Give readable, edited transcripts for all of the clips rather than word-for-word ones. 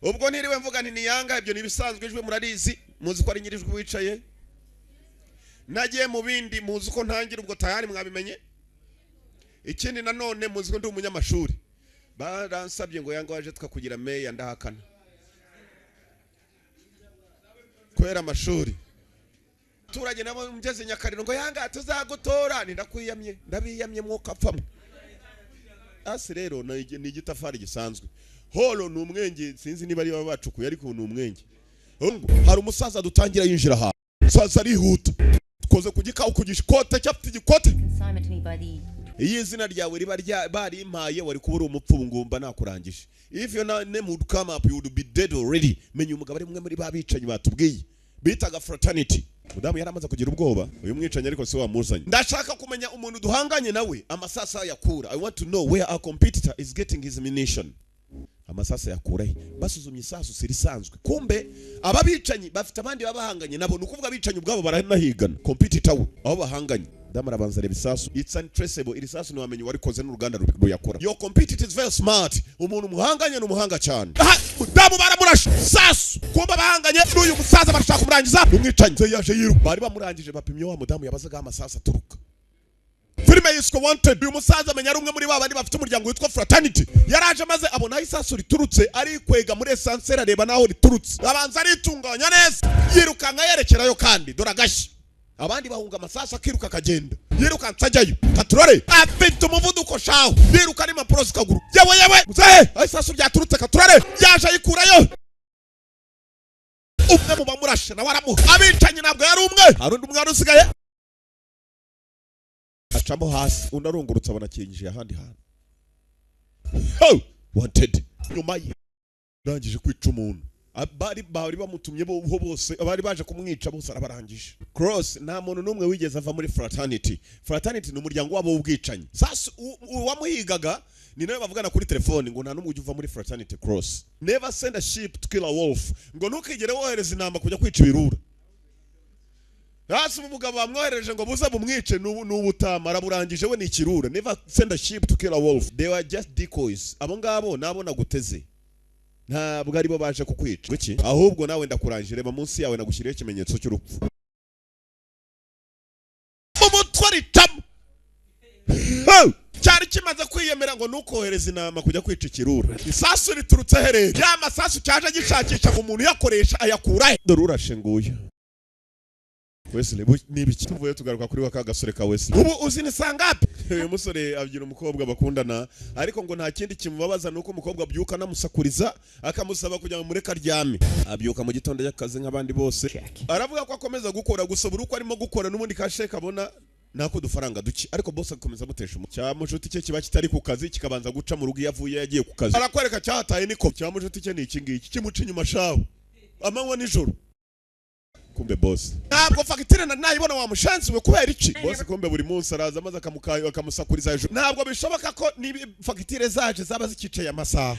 ubwo ntiriwe mvuga nti niyanga ibyo nibisanzwe ijwe murarizi muzi ko ari nyirijwe wicaye nagiye mu bindi muzi ko ntangira ubwo tayari mwabimenye ikindi nanone muzi ko ndi umunyamashuri baransabye ngo yanga waje tukakugira meya ndahakana kwera amashuri turage nabo mugeze Nyakariro ngo yanga tuzagutora ndakwiyamye ndabiyamye mwuka apfamwe asi rero ni igitafari gisanzwe holo numwenge sinzi niba ari babacukuye ariko numwenge hari umusaza dutangira yinjira ha saza arihuta koze kugikaho kugishikote cyafite igikote iyi zina ryawe riba bari impaye wari kubura umupfungumba nakurangije if your name would come up you would be dead already menye umugabo ari mwe muri babicanyi batubwiye bitaga fraternity mudamu yaramaze kugira ubwoba uyu mwicanye ariko se wamuzanye ndashaka kumenya umuntu duhanganye nawe amasasa yakura I want to know where our competitor is getting his ammunition amasasa yakura basuzumye isasu sirisanzwe kumbe ababicanyi bafite abandi babahanganye nabo nukuvuga abicanyi ubwabo baranahigana competitor we aho bahanganye damara banza rebisasu it's untraceable irisasu ni wamenye warikoze n'uruganda ruyakora your competitor is very smart umuntu muhanganye n'umuhanga cyane damu baramurashe sasu kumba bahanganye n'uyu musaza barashaka kumurangiza umwicanyi se yaje yiru bari bamurangije bapimye wa mudamu yabazaga amasasa turuka filime yiswe Wanted uyu musaza amenya ari umwe muri babandi bafite umuryango witwa Fraternity yaraje maze abona isasu riturutse ari kwega muri essence areba naho riturutse abanza aritunganya neza yirukanka yerekerayo kandi doragashye abandi bahunga amasasa akiruka kagenda yiruka nsajyayo katurore afite umuvuduko shaho yiruka ni mapuro zikaguru yewe muzehe isasu ryaturutse katurore yaje ayikurayo umwe mu bamurashe na waramuha abicanyi nabwo yari umwe harundi umwana usigaye acamo hasi unarungurutse abona kinjije ahandi hantu Wanted nyuma ye rangije kwica umuntu bari bamutumye bo bose abari baje kumwica bose arabarangije Cross nta muntu numwe wigeze ava muri Fraternity n'umuryango wabo w'ubwicanyi sasa wamuhigaga ni nawe bavugana kuri telefone ngo nta numwe uva muri Fraternity Cross never send a sheep to kill a wolf ngo ntukigere wohereza inamba kujya kwica ibirura hasi umugabo bamwohereje ngo buze bumwice n'ubutama araburangije we ni ikirura never send a sheep to kill a wolf they were just decoys abo ngabo nabo naguteze ntabwo ari bo baje kukwica wiki ahubwo nawe ndakurangije reba munsi yawe nagushyiriye ikimenyetso cy'urupfu umutwari tam cyari kimaze kwiyemera ngo nukohereza inama kujya kwica ikirura isasu riturutse hereye ya masasu cyaje gishakisha ngo umuntu yakoresha ayakura dore urashenguye Wesley nibiki tuvuye tugaruka kuri waka gasore ka Wesley ubu uzi ni sangapi uyu musore abyira umukobwa bakundana ariko ngo nta kindi kimubabaza nuko umukobwa abyuka namusakuriza akamusaba kujya mu mureka ryame abyuka mu gitondo y'akazi nk'abandi bose aravuga ko akomeza gukora gusobura uko arimo gukora n'ubundi kasheka abona nako dufaranga duki ariko boss akomeza gutesha cyamushuti cye kiba kitari ku kazi kikabanza guca mu rugo yavuye yagiye ku kazi arakwereka cyataye niko cyamushuti cye ni iki ngiki kimuca inyuma shaho amanywa nijoro kumbe boss ntabwo fagitire nayibona wa mushansi we kubera iki boss kumbe buri munsi araza maze akamukayo akamusakuriza ejo ntabwo bishoboka ko ni fagitire zaje zaba zikiceye amasaha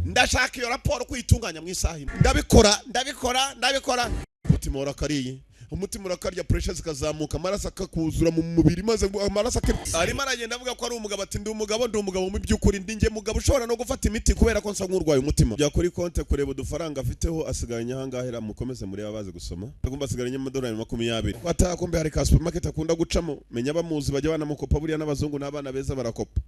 ndashaka iyo raporo kwitunganya mu isaha ndabikora umutima urakariye umutima urakarya pressure zikazamuka amaraso akakuzura mu mubiri maze amaraso arimo aragenda avuga ko ari umugabo ati ndi umugabo mu byukuri ndinge mugabo ushobora no gufata imiti kubera ko nsa nk'urwaye umutima bya kuri konte kureba udufaranga afiteho asigaranye ahangahera mukomeze muri abaze gusoma agomba asigaranye amadolari 20 kwatakombe hari ka supermarket akunda gucamo menya bamuzi bajya banamukopa buriya n'abazungu n'abana beza barakopa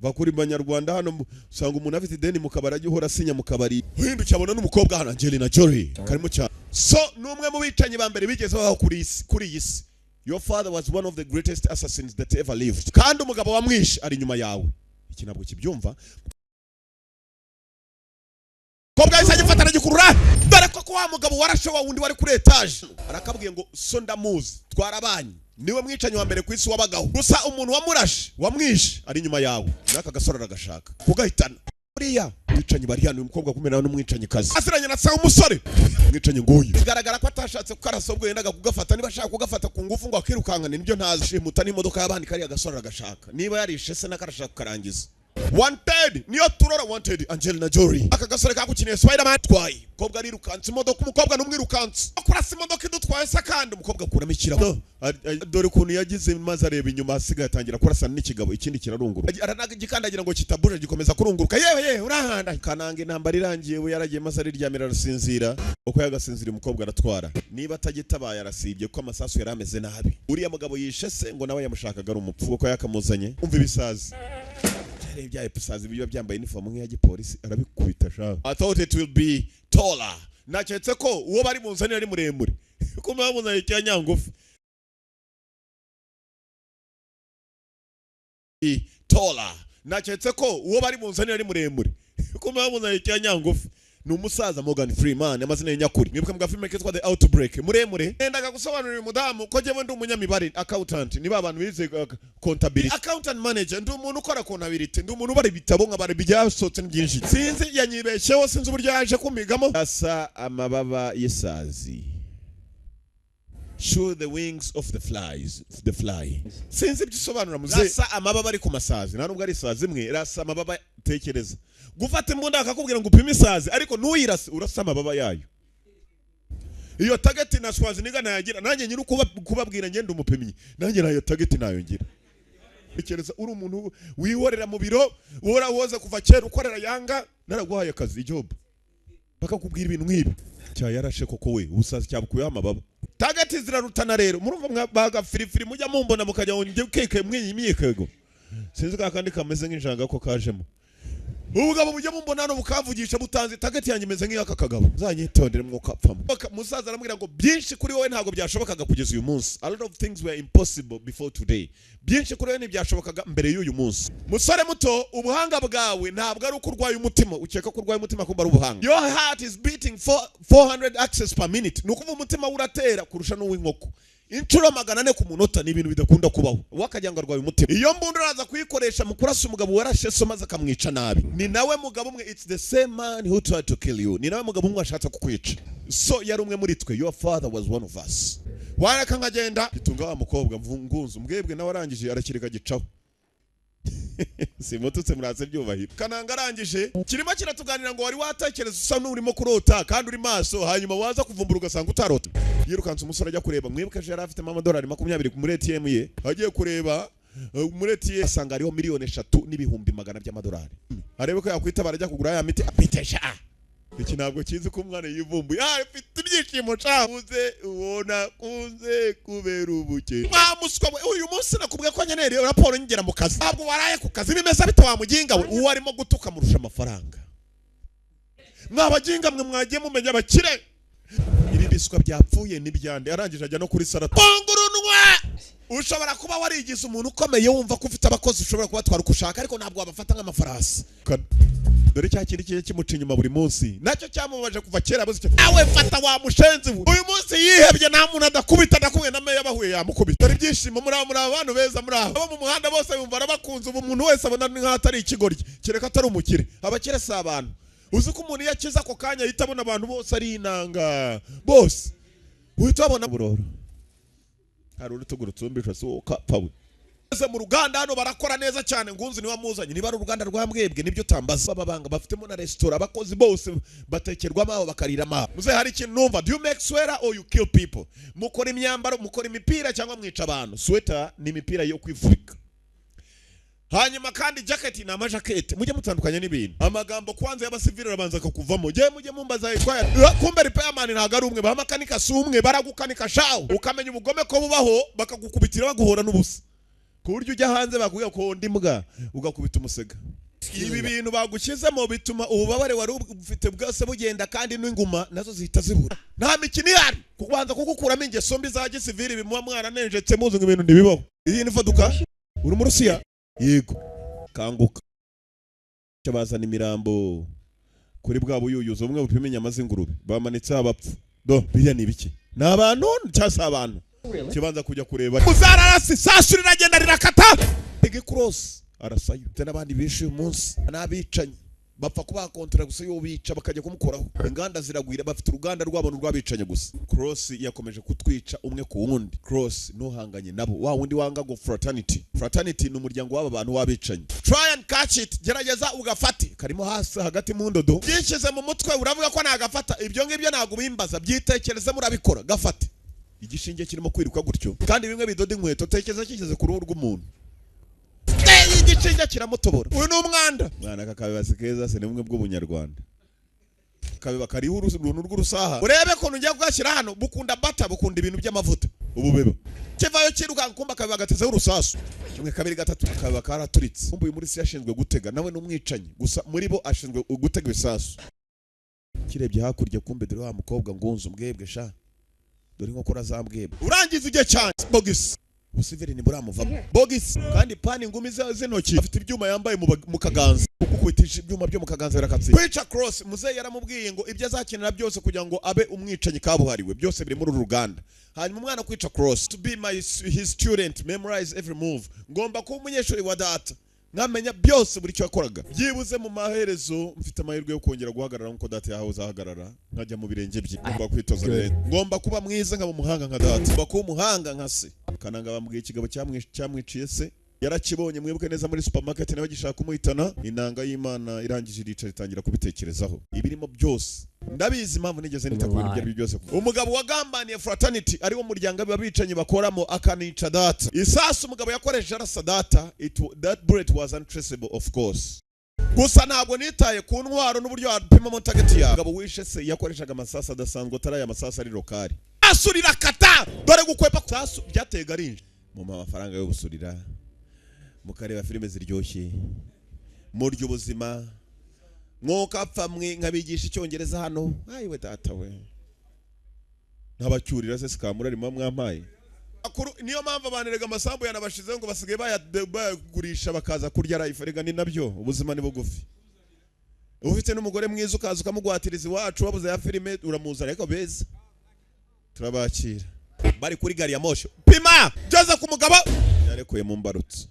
bakuri banyarwanda hano usanga umuntu afite ideni mu kabari agihora asinya mu kabari uhindukiye abona n'umukobwa hano Angelina Jolie karimo cyane so numwe mu bicanyi bambere bigezeho kuri iyi si your father was one of the greatest assassins that ever lived kandi umugabo wamwishe ari nyuma yawe iki nabwo kibyumva kobwa isanye fatana gikurura dore ko wa mugabo warashe wa wundi wari kuri etage arakabwiye ngo so ndamuzi twarabanye niwe mwicanyi wa mbere ku isi wabagaho gusa umuntu wamurashe wamwishe ari nyuma yawe naka gasora aragashaka kugahitana buriya mwicanyi bari hano umukobwa kumena n'umwicanyi kazi asiranye na sa umusore mwicanyi nguyu bigaragara ko atashatse kukarasobwe yendaga kugafata niba ashaka kugafata ku ngufu ngo akirukankane nibyo ntazi shimuta n'imodoka y'abandi kari agasora aragashaka niba yarishe se nakarashaka karangiza Wanted niyo turora Wanted Angelina Jolie aka gasore kakukiniye Spider-Man twaye umukobwa arirukanse imodoka umukobwa numwirukanse akurasa imodoka idutwaye sakandi umukobwa kuramo ikirago dore kuntu yagize maze areba inyuma hasigaye atangira kurasana n'ikigabo ikindi kirarungura aranaga gikandagira ngo kitabuje gikomeza kurunguruka yewe urahanda kananga intambara irangiye we yaragiye maze ariryamira arasinzira uko yagasinzira umukobwa aratwara niba atagitabaye arasibye ko amasasu yarameze nabi uriya mugabo yishe se ngo nawe yamushakaga ari umupfu uko yakamuzanye umva ibisazi bya episazi biba byambaye uniform nk'iya gipolisi arabikubita sha. I thought it will be taller. Naketse ko uwo bari munzanira ari muremure. Ko mabona icyanyangufu. Taller. Naketse ko uwo bari munzanira ari muremure. Ko mabona icyanyangufu. Ni umusaza Morgan Freeman amazina y'nyakuri. Mwibuka mga filime kitwa The Outbreak. Muremure. Nendaga gusobanurira umudamu ko jewe ndi umunyamibare accountant. Niba abantu bize contability. Accountant manager ndi umuntu ukora contability. Ndi umuntu bari bitabo nk'abari byasotse byinshi. Sinzi yanyibesheho sinzi uburyo yaje kumigamo. Asa amababa yisazi. Show the wings of the fly. Sinzi bisobanura muze. Asa amababa ari ku masazi. Nta nubwo ari isazi imwe. Rasa amababa tekereza. Gufata imbunda akakubwira ngo upime isazi ariko nuyirase urasa amababa yayo. Iyo target nashwazi niga nayagira nanjye nyiri kubabwira ngende umupimyi nanjye nayo target nayo ngira. Tekereza uri umuntu wihorera mu biro wora woze kuva kera ukorera yanga naraguhaye akazi job. Bakakubwira ibintu nk'ibi. Cya yarashe koko we ubusazi cyabukuye amababa. Target zirarutana rero murumva baga firifiri mujya mumbona mukajya ngo keke mwiyimyekego. Sinzi kandi kameze nk'injanga ko kajemo. Ubugabo bujya mumbona no bukavugisha butanze target yanjye meze nk'iyaka kagabo zanyitondere mwuka apfamo musaza aramubwira ngo byinshi kuri wowe ntago byashobokaga kugeza uyu munsi. A lot of things were impossible before today. Byinshi kuri wowe ntibyashobokaga mbere y'uyu munsi. Musore muto ubuhanga bwawe ntabwo ari ukurwaye umutima ukeka kurwaye umutima kumba ari ubuhanga. Your heart is beating 400 axis per minute. Nukuva umutima uratera kurusha n'uw'inkoko. Inchuro 400 ku munota ni ibintu bidakunda kubaho. Wakajyanga arwaye umutima. Iyo mbunda uraza kuyikoresha mu kurasa umugabo warashe so maze akamwica nabi. Ni nawe mugabo umwe it's the same man who tried to kill you. Ni nawe mugabo umwe ashatse kukwica. So yari umwe muri twe. Your father was one of us. Waraka nkagenda bitunga wa mukobwa mvungunzu mbwebwe nawe arangije arakirika gicaho. Simututse muraze byubahira. Kananga arangije kirimo kiratuganira ngo wari watekereza usa n'urimo kurota kandi uri maso hanyuma waza kuvumbura ugasanga utarota. Yirukanse umusore ajya kureba mwibuke je yari afite $20 muri ATM ye agiye kureba muri ATM asanga ariho $3,200,000 arebe ko yakwita barajya kugura ya miti apitesha. Iki ntabwo kizi ko umwana yivumbuye afite ibyishimo cabuze ubona kunze kubera ubuke mwamuswa uyu munsi nakubwiye ko nyenere raporo ngera mu kazi ntabwo waraye ku kazi bimeze bite wamuginga we uwo arimo gutuka murusha amafaranga mwabaginga mwe mwagiye mumenya abakire ibi biswa byapfuye nibyande arangije ajya no kuri sarata bongurunwa ushobora kuba warigize umuntu ukomeye wumva ko ufite abakozi ushobora kuba twara kushaka ariko ntabwo wabafata nk'amafarasi dore cya kindi kiye kimuca inyuma buri munsi nacyo cyamubaje kuva kera buze awe fata wa mushenzi uyu munsi yihebye nta muntu adakubita ndakuye na meya bahuye yamukubita dore byishimo muri abantu beza muri abo mu muhanda bose bumva arabakunze ubu umuntu wese abona nk'atari ikigoryi kereka atari umukire abakire si abantu uzi ko umuntu yakiza ako kanya yita abona abantu bose ari inanga bose uhita abona buroro hari urutugu rutumbishwa so kapawe mu ruganda hano barakora neza cyane ngunzi niwe amuzanye niba ari uruganda rwa mwebwe nibyo tambaza babanga bafitemo na restaurant abakozi bose batekerwamo aho bakarirama muze hari ikintu numva do you make sweater or you kill people mukora imyambaro mukora imipira cyangwa mwica abantu sweater ni imipira yo kwifubika hanyuma kandi jacket na amajakete mujye mutandukanye n'ibintu amagambo kwanza y'abasivile rabanza kakuvamo je mujye mumbaza itwaya kumbe repairman ntago ari umwe bamakanika si umwe baragukanika shawo ukamenya ubugome ko bubaho bakagukubitira baguhora n'ubusa ku buryo ujya hanze bakuye ko ndimbwa ugakubita umusega ibi bintu bagushyizemo bituma ububabare wari ufite bwose bugenda kandi n'inguma nazo zihita zibura nta mikino ihari kubanza kugukuramo ingeso mbi za gisivile bimuha mwana nenjetse muzi ngo ibintu ndibibaho iyi ni faduka uri mu Rusiya yego kanguka cyabazana imirambo kuri bwa buyuyuzo umwe bupima inyama z'ingurube bamanitse abapfu do biriya ni biki n'abantu cyasa abantu kibanza kujya kureba uzararasi sasuri ragenda rirakata igi cross arasayo n'abandi bishe umunsi n'abicanye bapfa kuba kontra gusa yo bica bakajya kumukoraho inganda ziragwira bafite uruganda rw'abantu rwabicanye gusa cross yakomeje kutwica umwe ku wundi cross no hanganye nabo wa wundi wanga go fraternity ni umuryango w'aba bantu wabicanye try and catch it, gerageza ugafate karimo hasi hagati mu ndodo byishize mu mutwe uravuga ko nagafata ibyo ngibyo ntago bimbaza byitekereze murabikora gafate igishinge kirimo kwiruka gutyo kandi bimwe bidoda inkweto tekereza kigeze ku ruhu rw'umuntu igishinge kiramutobora uyu ni umwanda mwana kakabibasi keza se nimwe bw'ubunyarwanda kabeba kariho uruntu rw'urusaha urebe ko nujya kugashyira hano bukunda bata bukunda ibintu by'amavuta ububeba kivayo kiruka kumba kabeba gatezeho urusasu kimwe kabiri gatatu kabeba karaturitse kumba uyu muri si yashinzwe gutega nawe n'umwicanyi gusa muri bo ashinzwe gutega ibisasu kirebye hakurya kumbe dore wa mukobwa ngunzu mbwebwe sha dore nko kora zambwebwe urangiza igihe cyane bogisi Museveni ni buramuvamo bogisi kandi pani ngumi z'intoki afite ibyuma yambaye mu kaganza ukukwitisha ibyuma byo mu kaganza birakatsi kwica cross muzeyi yaramubwiye ngo ibyo azakenera byose kugira ngo abe umwicanyi kabuhariwe byose biri muri ruganda hanyuma umwana kwica cross to be his student memorize every move ngomba kuba umunyeshuri wa data nkamenya byose buri cyo yakoraga byibuze mu maherezo mfite amahirwe yo kongera guhagarara nkuko data yahawe uzahagarara nkajya mu birenge bye ngomba kwitoza rero ngomba kuba mwiza nkaba umuhanga nka data ngomba kuba umuhanga nka se kananga bambwiye ikigabo cyamwiciye se yarakibonye mwibuke neza muri supermarket nawe gishaka kumuhitana inanga y'Imana irangije irica ritangira kubitekerezaho ibirimo byose ndabizi impamvu nigeze nita ku bintu byari byose umugabo wagambaniye fraternity ari wo muryango abicanyi bakoramo akanica data isasu umugabo yakoresheje arasa data that bullet was untraceable of course gusa ntabwo nitaye ku ntwaro n'uburyo wapimamo target yawe umugabo wishe se yakoreshaga amasasu adasanzwe atari amasasu ari lokali asurira kata dore gukwepa sasu byatega rinje mu mafaranga yo gusurira mukareba filime ziryoshye muryo ubuzima mwokapfa mwe nkabigisha icyongereza hano ayiwe data we ntabacyurira se sikamura arimo mwampaye niyo mpamvu abanerega amasambu yanabashize ngo basigaye bayagurisha bakaza kurya life rega ni nabyo ubuzima ni bugufi ufite n'umugore mwiza ukaza ukamugwatiriza iwacu wabuze ya filime uramuza ariko beza turabakira bari kuri gari ya moshi pima jaza ku mugabo yarekuye mu mbarutse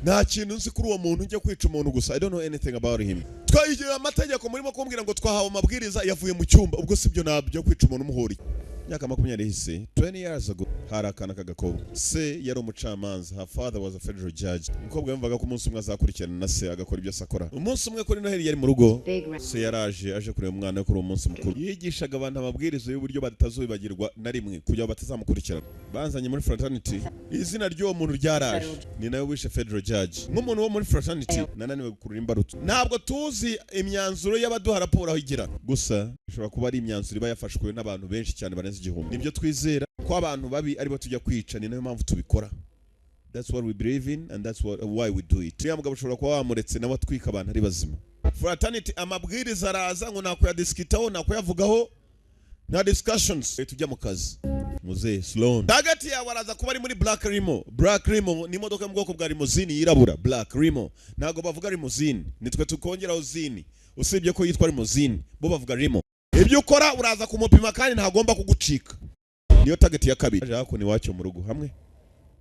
nta kintu nzi kuri uwo muntu ujye kwica umuntu gusa I don't know anything about him twayigiye amategeko murimo kumbwira ngo twahawe amabwiriza yavuye mu cyumba ubwo sibyo nabyo kwica umuntu umuhuri myaka 20 hise 20 years ago harakana kagakobwa se yari umucamanza her father was a federal judge umukobwa yumvaga ko umunsi umwe azakurikirana na se agakora ibyo asakora umunsi umwe kuri Noheli yari mu rugo se yaraje aje kureba umwana kuri uwo munsi mukuru yigishaga abantu amabwiriza y'uburyo batazubagirwa na rimwe kugira batazamukurikirana banzanye muri fraternity izina ry'uwo muntu ryaraje ni nawe wishe federal judge nk'umuntu wo muri fraternity nananiwe gukurura imbarutso ntabwo tuzi imyanzuro y'abaduha raporo aho igira gusa bishobora kuba ari imyanzuro iba yafashwe n'abantu benshi cyane igihumbi nibyo twizera ko abantu babi aribo tujya kwica ni nayo mpamvu tubikora that's what we believe in and that's why we do it ya mugabo ushobora kuba wamuretse nawe atwika abantu ari bazima fraternity amabwiriza araza ngo nako yadiskitaho nako yavugaho na discussions tujya mu kazi muze Sloan target ya waraza kuba ari muri Black Limo ni imodoka mu bwoko bwa limousine yirabura Black Limo ntago bavuga limousine nitwe tukongeraho zini usibye ko yitwa limousine bo bavuga Limo ibyo ukora uraza kumupima kandi ntagomba kugucika niyo target ya kabiri aje hako ni wacyo mu rugo hamwe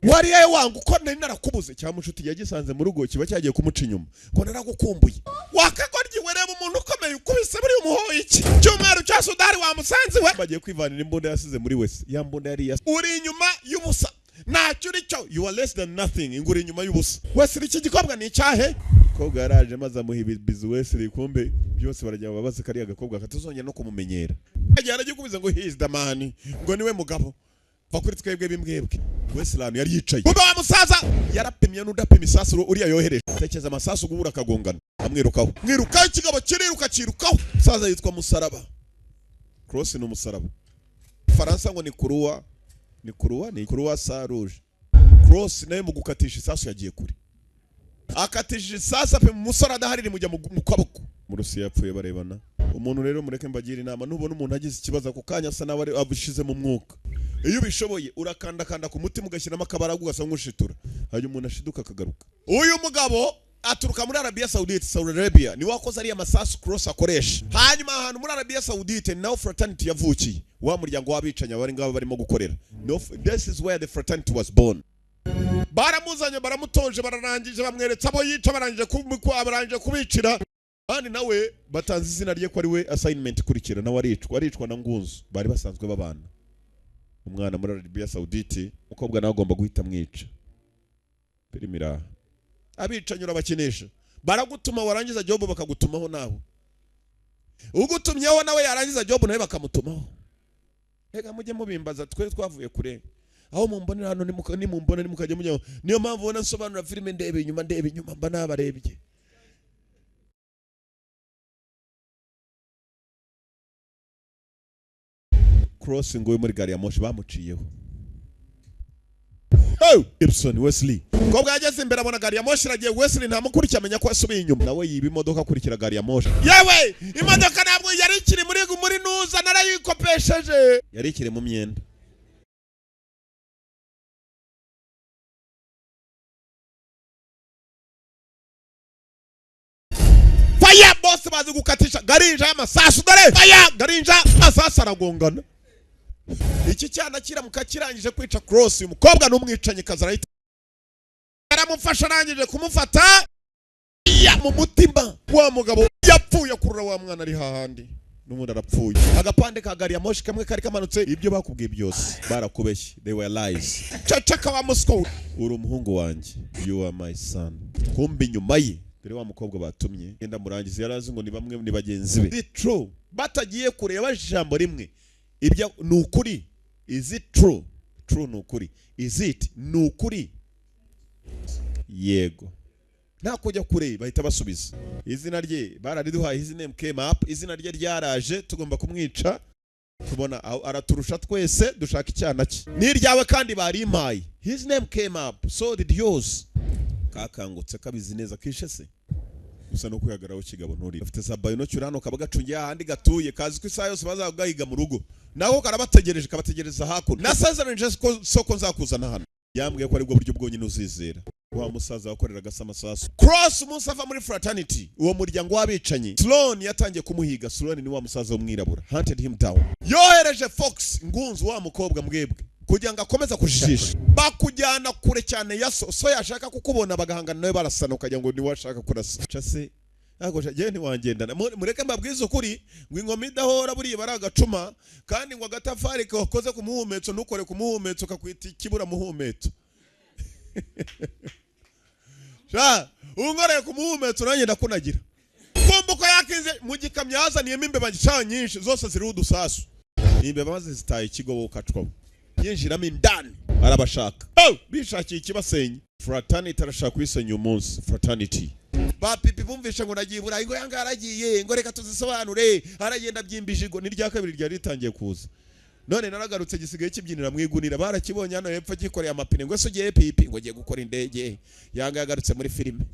wari yaye wangu ko nari narakubuze cyangwa inshuti yagisanze mu rugo kiba cyagiye kumuca inyuma ko naragukumbuye wakagoryi wereba umuntu ukomeye ukubise buri umuhoye iki cyumweru cya Sudari wamusanze we bagiye kwivanira imbunda yasize muri wese ya mbunda yari uri inyuma y'ubusa ntacyo uri cyo you are less than nothing inguri inyuma y'ubusa wese iki gikobwa ni icyahe kobwa yaraje maze amuhibiza wese rikumbe byose barajya babaze kari agakobwa katazongera no kumumenyera ajyana gikubiza ngo he is the man ngo niwe mugabo bakuri twebwe bimbwebwe wese lano yari yicaye baba wa musaza yarapimye n'udapima isasu uriya yohereje tekeza amasasu gubura kagongana amwirukaho mwirukaho ikigabo kiriruka kirukaho musaza yitwa Musaraba cross ni umusaraba Faransa ngo ni Croix sa rouge cross nayo mu gukatisha isasu yagiye kuri akatije sasa pe musore adahariri mujya mu kaboko mu Rusiya yapfuye barebana umuntu rero mureke mbagira inama nubona umuntu agize ikibazo ako kanya asa nawe abushize mu mwuka iyo bishoboye urakanda ku mutima ugashyiramo akabaragu ugasa nk'ushitura hanyuma umuntu ashiduka akagaruka uyu mugabo aturuka muri Arabia Saudite Saudi Arabia ni wakoze ari amasasu cross akoresha hanyuma ahantu muri Arabia Saudite naho fraternity yavukiye wa muryango wabicanya bari ngabo barimo gukorera this is where the fraternity was born baramuzanye baramutoje bararangije bamweretse abo yica barangije kubicira kandi nawe batanze izina rye ko ari we assignment kurikira nawe aricwa na ngunzu bari basanzwe babana umwana muri Arabia Saudite ukobwa nawe agomba guhita mwica perimira abicanyura bakinesha baragutuma warangiza job bakagutumaho nawe ugutumyeho nawe yarangiza job nawe bakamutumaho. Rega mujye mubimbaza twe twavuye kure aho mumbonera hano nimumbona nimukajye mujya. Niyo mpamvu ubona nsobanura filime ndebe inyuma mba nabarebye. Crossing we muri gari ya moshi bamuciyeho. Gibson Wesley ko bwageze imbere abona gari ya moshi ragiye. Wesley nta mukuru cyamenya ko asubiye inyuma nawe yiba imodoka kurikira gari ya moshi. Yewe imodoka ntabwo yari ikiri muri nuza narayikopesheje, yari ikiri mu myenda. Fire boss bazi gukatisha garinja y'amasasu dore fire garinja amasasu aragongana. Iki cyana kiramuka kirangije kwica Cross uyu mukobwa n'umwicanye kazarahita aramufasha arangije kumufata ya mu mutima wa mugabo yapfuye kurura wa mwana ari hahandi n'umuntu arapfuye. Agapande ka gari ya moshi kamwe kari kamanutse. Ibyo bakubwiye byose barakubeshye, they were lies. Cacaka wa Moscow uri umuhungu wanjye, you are my son. Kumbi nyuma ye dore wa mukobwa batumye genda murangiza yarazi ngo ni bamwe ni bagenzi be. It's true batagiye kureba ijambo rimwe. Ibyo nukuri. Is it true? True nukuri. Is it nukuri? Yego. Nta kujya kure bahita basubiza. Izina rye barariduhaye, his name came up. Izina rye ryaraje tugomba kumwica. Tubona araturusha twese dushaka icyana cye. Ni ryawe kandi barimpaye. His name came up. So did yours. Kakangutse kabizi neza kishe se. Gusa no kuyagaraho kigabo nturi. Afite za bayinokira hano kabagacungiye ahandi gatuye kazi ko isaha yose bazagahiga mu rugo. Naho karabategereje kabategereza hakuno. Nasezeranje soko nzakuzana hano. Yambwiye ko ari bwo buryo bwonyine uzizera. Wa musaza wakoreraga amasasu. Cross umunsi ava muri fraternity uwo muryango w'abicanyi. Sloan yatangiye kumuhiga. Sloan ni wa musaza w'umwirabura. Hunted him down. Yohereje Fox ngunzu wa mukobwa mwebwe kugira ngo akomeza kujijisha. Bakujyana kure cyane ya so yashaka kukubona bagahangana nawe barasana ukajya ngo ni washaka kurasa. Chase ago je ni wangendana mureke mbabwiza ukuri ngo ingoma idahora buri baragacuma kandi ngo agatafari kakoze ku muhumetso nukore ku muhumetso kakwita kibura muhumetso. Ja ungore ku muhumetso nanye ndakunagira. Kumbuko yakinze mu gikamyo yazaniye imbeba nyinshi zose ziri udusasu. Imbeba maze zitaye ikigo wokacwa. Yinjiramo indani arabashaka. Bishakiye ikibasenya. Fraternity arashaka kwisenya umunsi. Fraternity ba pipi bumvisha ngo nagiye burayi ngo yanga aragiye ngo reka tuzisobanure aragenda byimbijigo ni rya kabiri rya ritangiye kuza. None naragarutse gisigaye kibyinira mwigunira barakibonye hano hepfo gikoreye amapine ngo sogiye pipi ngo giye gukora indege. Yanga yagarutse muri filime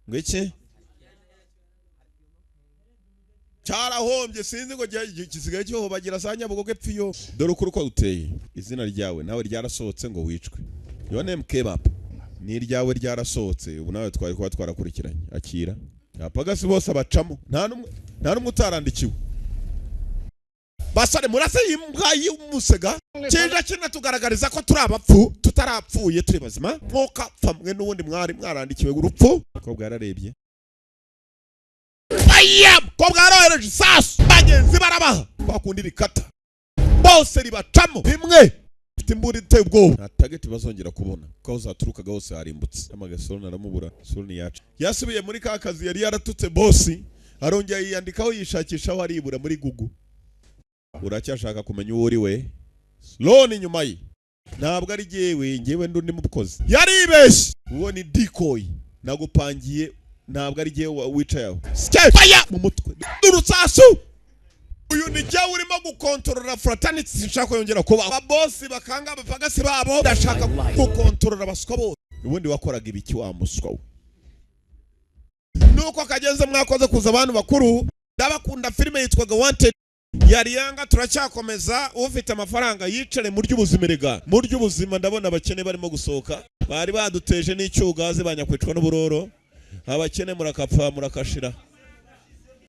ngo iki cyarahombye sinzi ngo gisigaye cyo bagira sanya bugoge pfiyo. Dore ukuri ko uteye izina ryawe nawe ryarasohotse ngo wicwe. Your name came up. Ni ryawe ryarasohotse ubu nawe twari kuba twarakurikiranye. Akira apagasi bose abacamo nta numwe utarandikiwe. Basare murase imbwa y'umusega cyeje kina tugaragariza ko turi abapfu tutarapfuye turi bazima nkoka pfamwe n'ubundi mwari mwarandikiwe urupfu ko bwararebye. Ayam ko bwarohereje sasu bagenzi barabaha bakundi rikata bose ribacamo imwe timburi te ubwo na target bazongera kubona ko uzaturuka gose harimbutse. Amagasoro naramubura suri yacu yasubiye muri ka kazi yari yaratutse bossi arongera yiyandikaho yishakisha aho aribura muri Google. Uracyashaka kumenya uwo uri we? Sloan inyuma ye ntabwo ari ngewe ndundi mukozi yaribeshye. Uwo ni decoy nagupangiye ntabwo ari ngewe wicayeho. Fire mu mutwe durutsasu. Uyu ni jya urimo gukontorora fraternity sinshaka yongera kuba ababosi bakanga abapagasi babo ndashaka gukontorora abaswa bose. Ubundi wakoraga ibiki wa muswa we? Nuko kagenze mwakoze kuza abantu bakuru ndabakunda filime yitwaga Wanted. Yari yanga turacyakomeza ufite amafaranga yicare mu ry'ubuzima rega mu ry'ubuzima. Ndabona abakene barimo gusohoka bari baduteje n'icyugaze banyakwicwa n'uburoro. Abakene murakapfa murakashira.